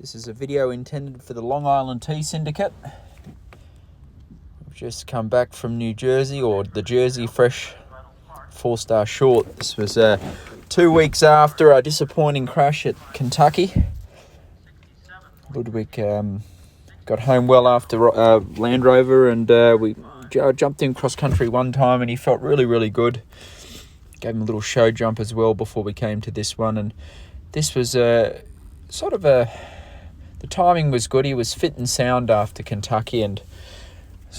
This is a video intended for the Long Island Tea Syndicate. We've just come back from New Jersey, or the Jersey Fresh 4-star short. This was 2 weeks after a disappointing crash at Kentucky. Ludwig got home well after Land Rover, and we jumped in cross country one time and he felt really good. Gave him a little show jump as well before we came to this one, and this was the timing was good. He was fit and sound after Kentucky, and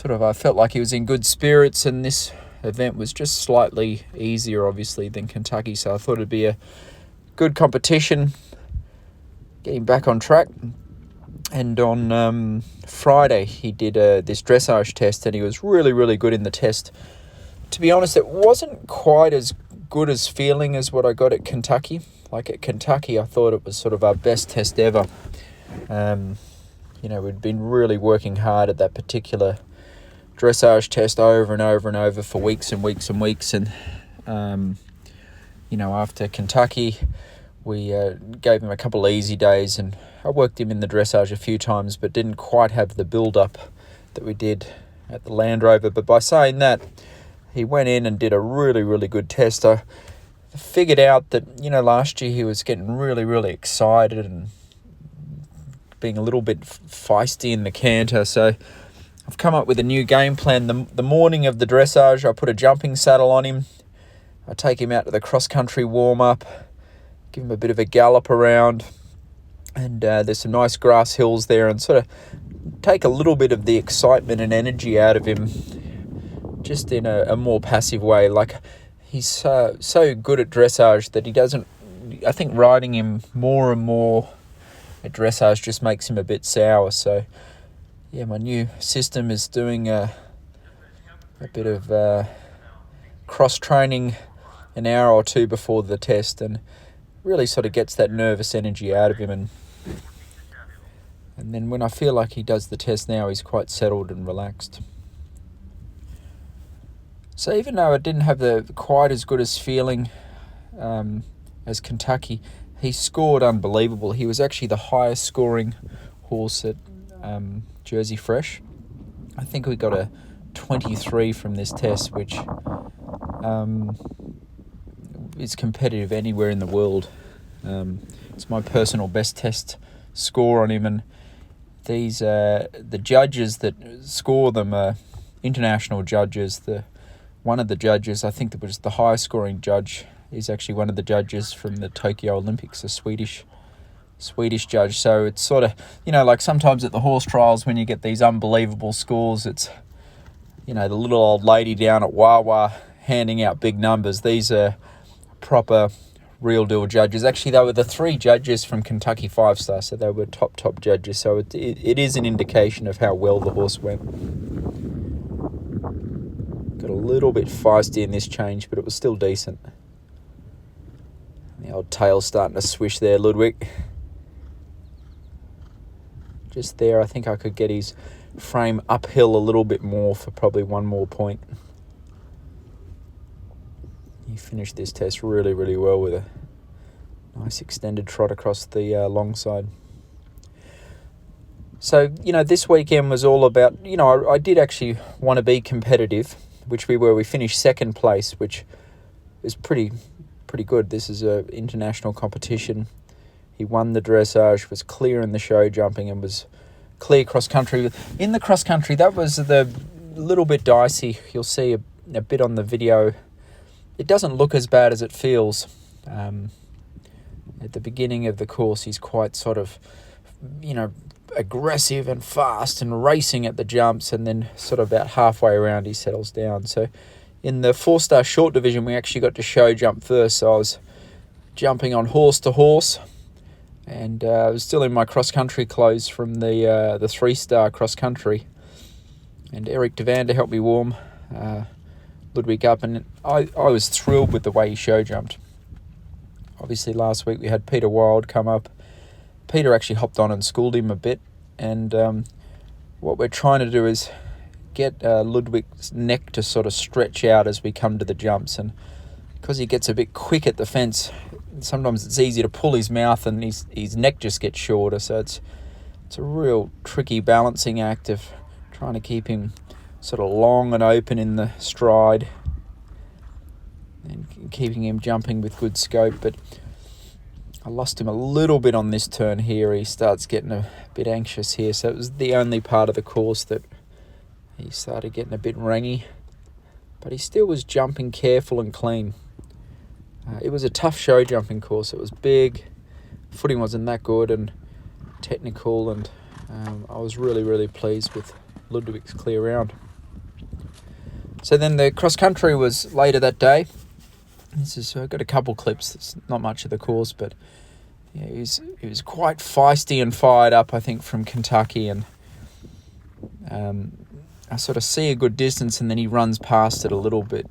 I felt like he was in good spirits, and this event was just slightly easier obviously than Kentucky, so I thought it'd be a good competition, getting back on track. And on Friday he did this dressage test, and he was really good in the test. To be honest, it wasn't quite as good as feeling as what I got at Kentucky. Like at Kentucky, I thought it was sort of our best test ever. We'd been really working hard at that particular dressage test over and over for weeks and weeks. And, after Kentucky, we gave him a couple of easy days, and I worked him in the dressage a few times, but didn't quite have the build-up that we did at the Land Rover. But by saying that, he went in and did a really good test. I figured out that, last year he was getting really excited and being a little bit feisty in the canter. So I've come up with a new game plan. The morning of the dressage, I put a jumping saddle on him. I take him out to the cross-country warm-up, give him a bit of a gallop around, and there's some nice grass hills there, and sort of take a little bit of the excitement and energy out of him, just in a more passive way. Like, he's so good at dressage that he doesn't, I think riding him more and more at dressage just makes him a bit sour. So yeah, my new system is doing a bit of cross training an hour or two before the test, and really sort of gets that nervous energy out of him, and then when I feel like he does the test now, he's quite settled and relaxed. So even though it didn't have the quite as good as feeling as Kentucky, he scored unbelievable. He was actually the highest scoring horse at Jersey Fresh. I think we got a 23 from this test, which is competitive anywhere in the world. It's my personal best test score on him, and these the judges that score them are international judges. One of the judges, I think that was the highest scoring judge, is actually one of the judges from the Tokyo Olympics, a Swedish judge. So it's sort of, like sometimes at the horse trials when you get these unbelievable scores, it's, the little old lady down at Wawa handing out big numbers. These are proper real deal judges. Actually, they were the 3 judges from Kentucky 5-star, so they were top judges. So it is an indication of how well the horse went. Got a little bit feisty in this change, but it was still decent. The old tail's starting to swish there, Ludwig. Just there, I think I could get his frame uphill a little bit more for probably one more point. He finished this test really well with a nice extended trot across the long side. So, this weekend was all about, I did actually want to be competitive, which we were. We finished second place, which is pretty good. This is a international competition. He won the dressage, was clear in the show jumping, and was clear cross country. In the cross country, that was the little bit dicey. You'll see a bit on the video. It doesn't look as bad as it feels. At the beginning of the course, he's quite sort of, aggressive and fast and racing at the jumps, and then sort of about halfway around he settles down. So in the 4-star short division, we actually got to show jump first, so I was jumping on horse to horse, and I was still in my cross country clothes from the 3-star cross country, and Eric Devander helped me warm Ludwig up, and I was thrilled with the way he show jumped. Obviously last week we had Peter Wild come up. Peter actually hopped on and schooled him a bit, and what we're trying to do is get Ludwig's neck to sort of stretch out as we come to the jumps, and because he gets a bit quick at the fence, sometimes it's easy to pull his mouth and his neck just gets shorter. So it's a real tricky balancing act of trying to keep him sort of long and open in the stride and keeping him jumping with good scope. But I lost him a little bit on this turn here. He starts getting a bit anxious here. So it was the only part of the course that he started getting a bit rangy. But he still was jumping careful and clean. It was a tough show jumping course. It was big. Footing wasn't that good and technical. And I was really, really pleased with Ludwig's clear round. So then the cross country was later that day. I've got a couple clips. It's not much of the course, but yeah, he was quite feisty and fired up, I think, from Kentucky. And I sort of see a good distance, and then he runs past it a little bit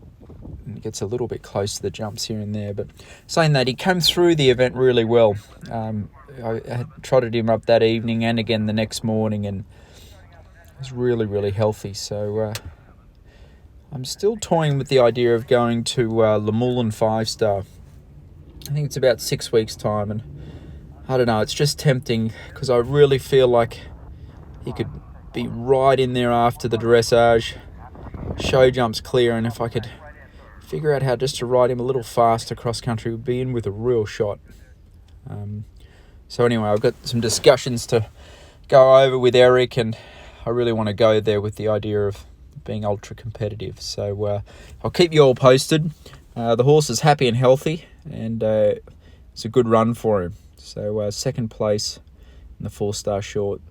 and gets a little bit close to the jumps here and there. But saying that, he came through the event really well. I had trotted him up that evening and again the next morning, and he was really, really healthy. So I'm still toying with the idea of going to Luhmühlen 5-star. I think it's about 6 weeks' time, and I don't know, it's just tempting because I really feel like he could be right in there after the dressage, show jumps clear, and if I could figure out how just to ride him a little faster cross country, would be in with a real shot. So anyway, I've got some discussions to go over with Eric, and I really want to go there with the idea of being ultra competitive. So I'll keep you all posted. The horse is happy and healthy, and it's a good run for him. So second place in the 4-star short.